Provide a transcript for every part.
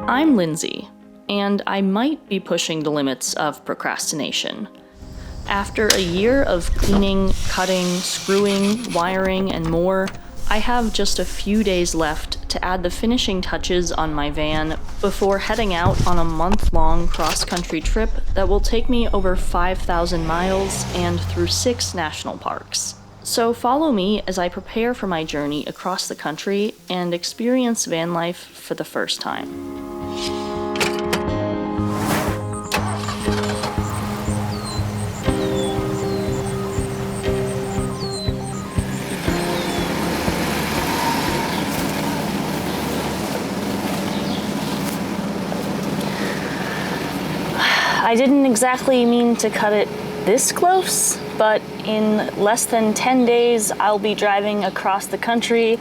I'm Lindsay, and I might be pushing the limits of procrastination. After a year of cleaning, cutting, screwing, wiring, and more, I have just a few days left to add the finishing touches on my van before heading out on a month-long cross-country trip that will take me over 5,000 miles and through 6 national parks. So follow me as I prepare for my journey across the country and experience van life for the first time. I didn't exactly mean to cut it this close, but in less than 10 days I'll be driving across the country,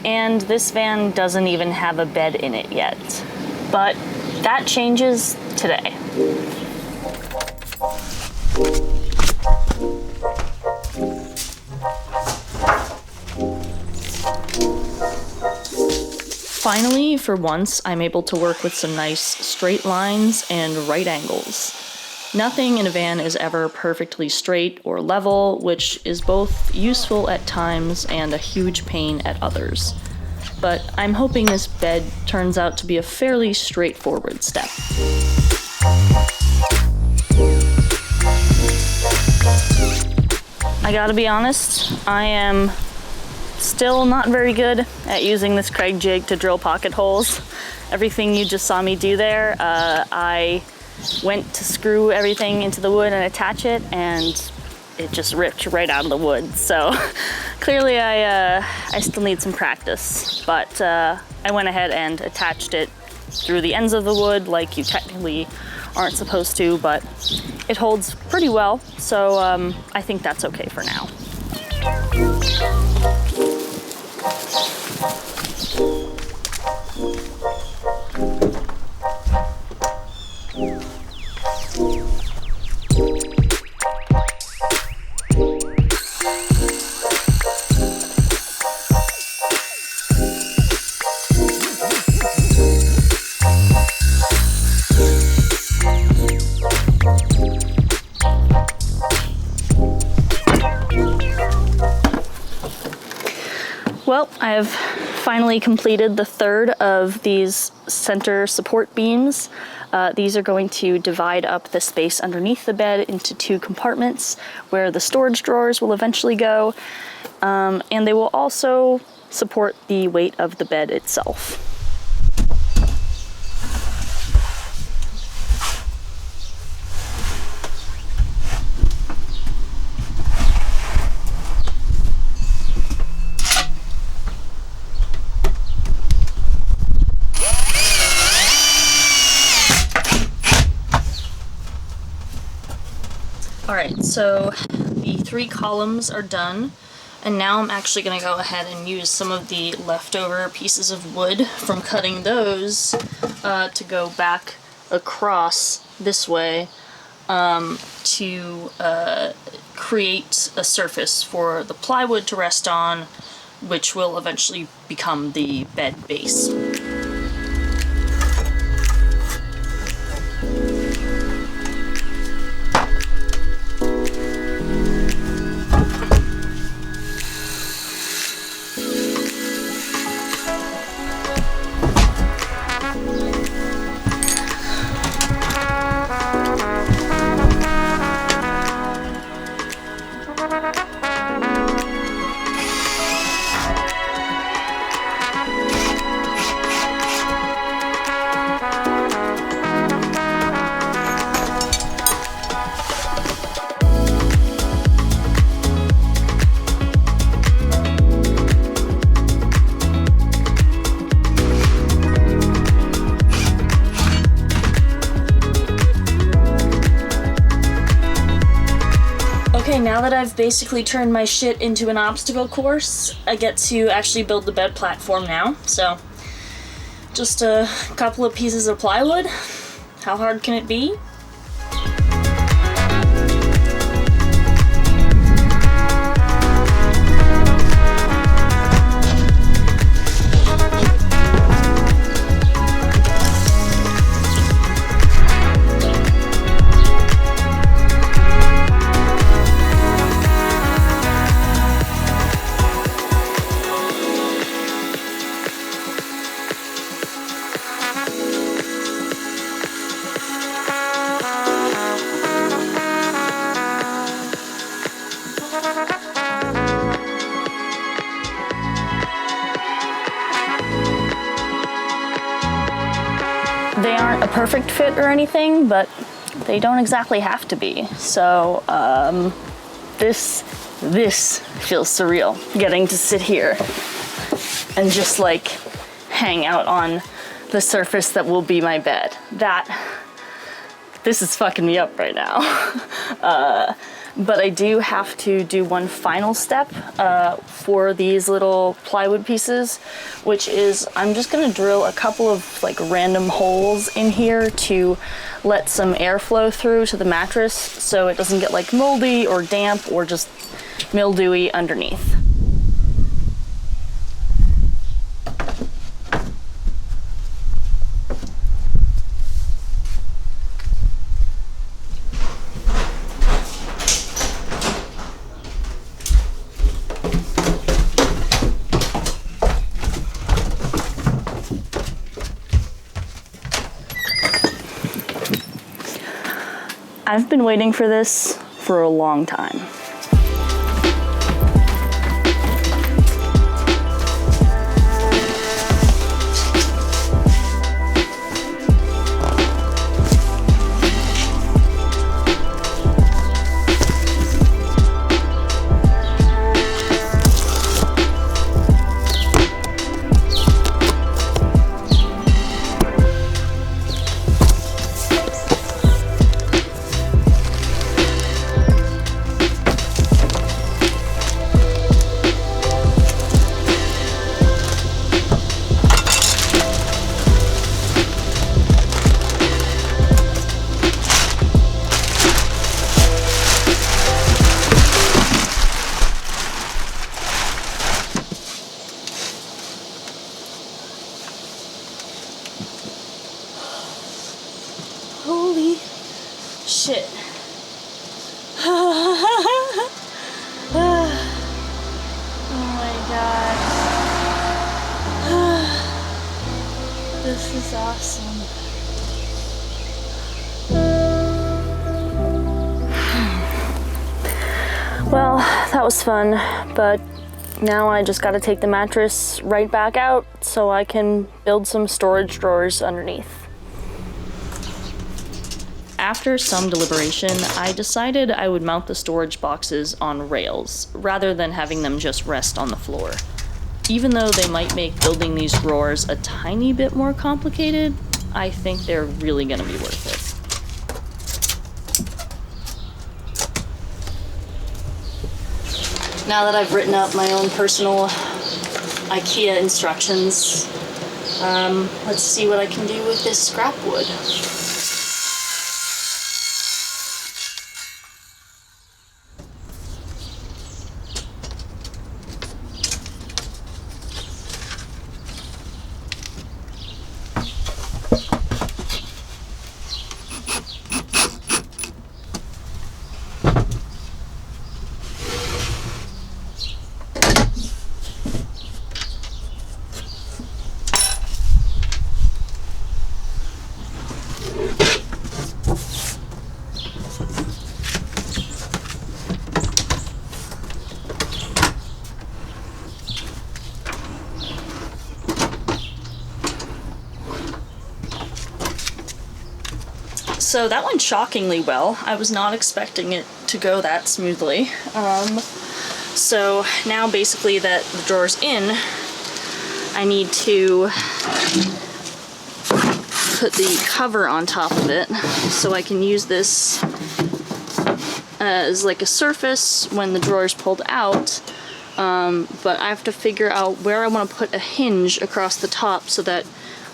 and this van doesn't even have a bed in it yet. But that changes today. Finally, for once, I'm able to work with some nice straight lines and right angles. Nothing in a van is ever perfectly straight or level, which is both useful at times and a huge pain at others. But I'm hoping this bed turns out to be a fairly straightforward step. I gotta be honest, I am still not very good at using this Craig jig to drill pocket holes. Everything you just saw me do there, I went to screw everything into the wood and attach it, and it just ripped right out of the wood. So clearly I still need some practice, but I went ahead and attached it through the ends of the wood like you technically aren't supposed to, but it holds pretty well, so I think that's okay for now. Well, I have finally completed the third of these center support beams. These are going to divide up the space underneath the bed into 2 compartments where the storage drawers will eventually go, and they will also support the weight of the bed itself. Alright, so the 3 columns are done, and now I'm actually going to go ahead and use some of the leftover pieces of wood from cutting those to go back across this way to create a surface for the plywood to rest on, which will eventually become the bed base. Now that I've basically turned my shit into an obstacle course, I get to actually build the bed platform now. So, just a couple of pieces of plywood. How hard can it be? They aren't a perfect fit or anything, but they don't exactly have to be. So this feels surreal, getting to sit here and just like hang out on the surface that will be my bed. This is fucking me up right now. But I do have to do one final step for these little plywood pieces, which is I'm just gonna drill a couple of like random holes in here to let some air flow through to the mattress so it doesn't get like moldy or damp or just mildewy underneath. I've been waiting for this for a long time. Holy shit. Oh my god. This is awesome. Well, that was fun, but now I just gotta take the mattress right back out so I can build some storage drawers underneath. After some deliberation, I decided I would mount the storage boxes on rails, rather than having them just rest on the floor. Even though they might make building these drawers a tiny bit more complicated, I think they're really gonna be worth it. Now that I've written up my own personal IKEA instructions, let's see what I can do with this scrap wood. So that went shockingly well. I was not expecting it to go that smoothly. So now basically that the drawer's in, I need to put the cover on top of it so I can use this as like a surface when the drawer is pulled out. But I have to figure out where I want to put a hinge across the top so that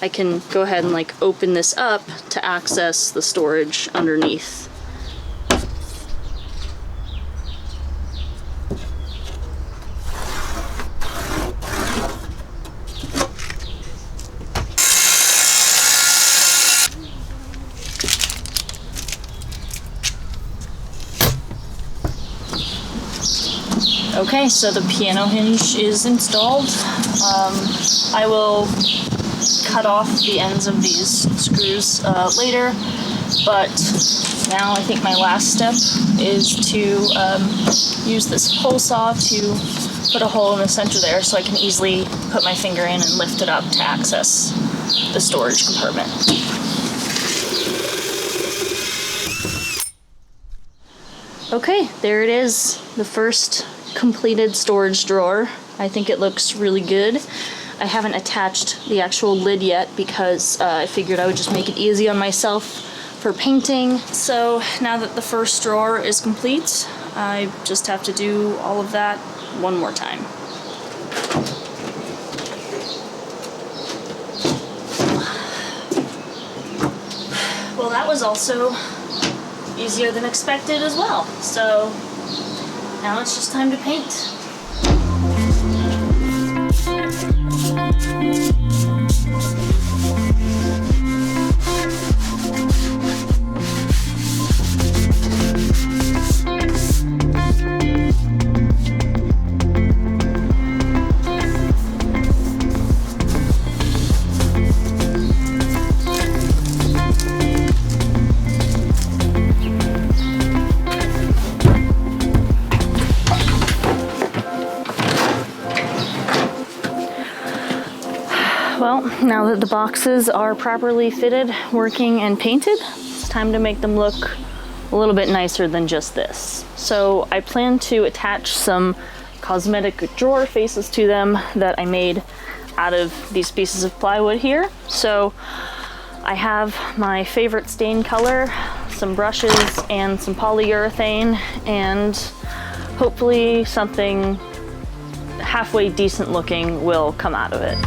I can go ahead and like open this up to access the storage underneath. Okay, so the piano hinge is installed. I will cut off the ends of these screws later, but now I think my last step is to use this hole saw to put a hole in the center there so I can easily put my finger in and lift it up to access the storage compartment. Okay, there it is, the first completed storage drawer. I think it looks really good. I haven't attached the actual lid yet because I figured I would just make it easy on myself for painting. So now that the first drawer is complete, I just have to do all of that one more time. Well, that was also easier than expected as well. So now it's just time to paint. Well, now that the boxes are properly fitted, working, and painted, it's time to make them look a little bit nicer than just this. So I plan to attach some cosmetic drawer faces to them that I made out of these pieces of plywood here. So I have my favorite stain color, some brushes, and some polyurethane, and hopefully something halfway decent looking will come out of it.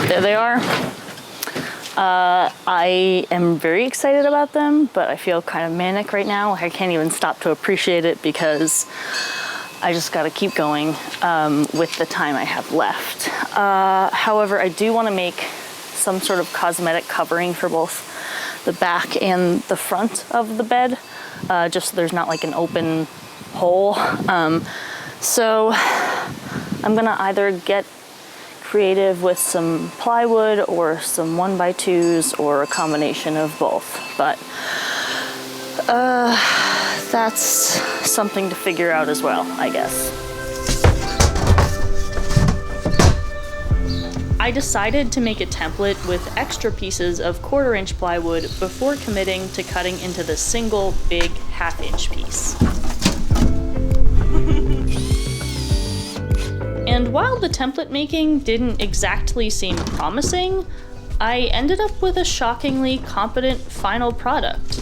There they are. I am very excited about them, but I feel kind of manic right now. I can't even stop to appreciate it because I just gotta keep going with the time I have left. However, I do want to make some sort of cosmetic covering for both the back and the front of the bed, just so there's not like an open hole. So I'm gonna either get creative with some plywood or some 1x2s or a combination of both, but that's something to figure out as well, I guess. I decided to make a template with extra pieces of 1/4-inch plywood before committing to cutting into the single big 1/2-inch piece. And while the template making didn't exactly seem promising, I ended up with a shockingly competent final product.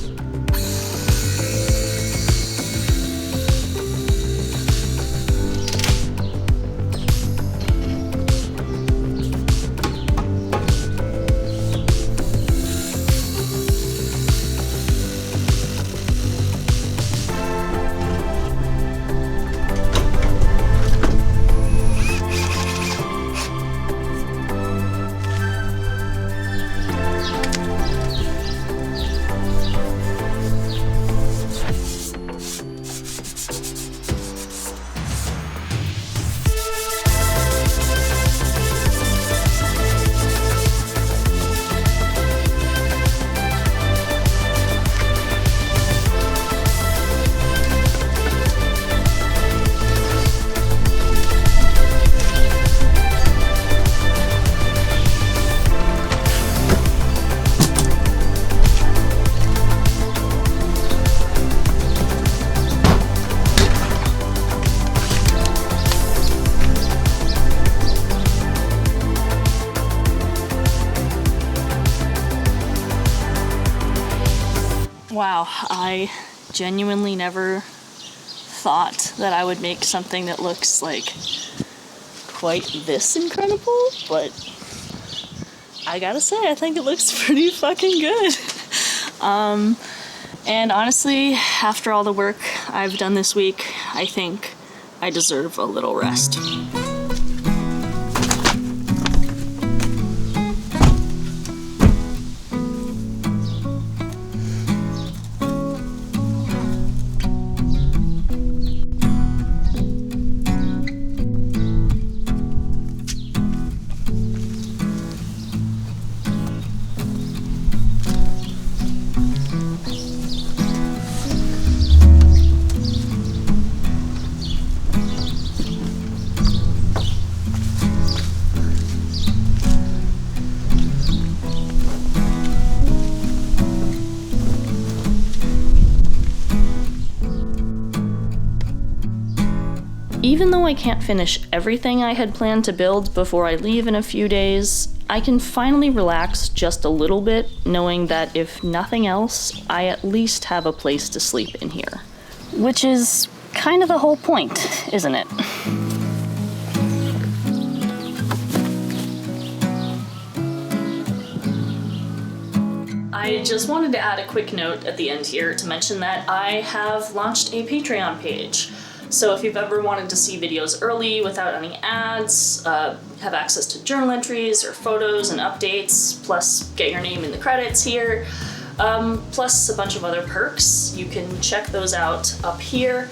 Wow, I genuinely never thought that I would make something that looks like quite this incredible, but I gotta say, I think it looks pretty fucking good. And honestly, after all the work I've done this week, I think I deserve a little rest. Even though I can't finish everything I had planned to build before I leave in a few days, I can finally relax just a little bit, knowing that if nothing else, I at least have a place to sleep in here. Which is kind of the whole point, isn't it? I just wanted to add a quick note at the end here to mention that I have launched a Patreon page. So if you've ever wanted to see videos early without any ads, have access to journal entries or photos and updates, plus get your name in the credits here, plus a bunch of other perks, you can check those out up here.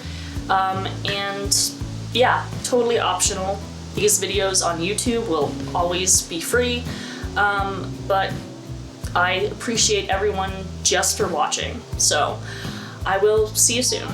And yeah, totally optional. These videos on YouTube will always be free, but I appreciate everyone just for watching. So I will see you soon.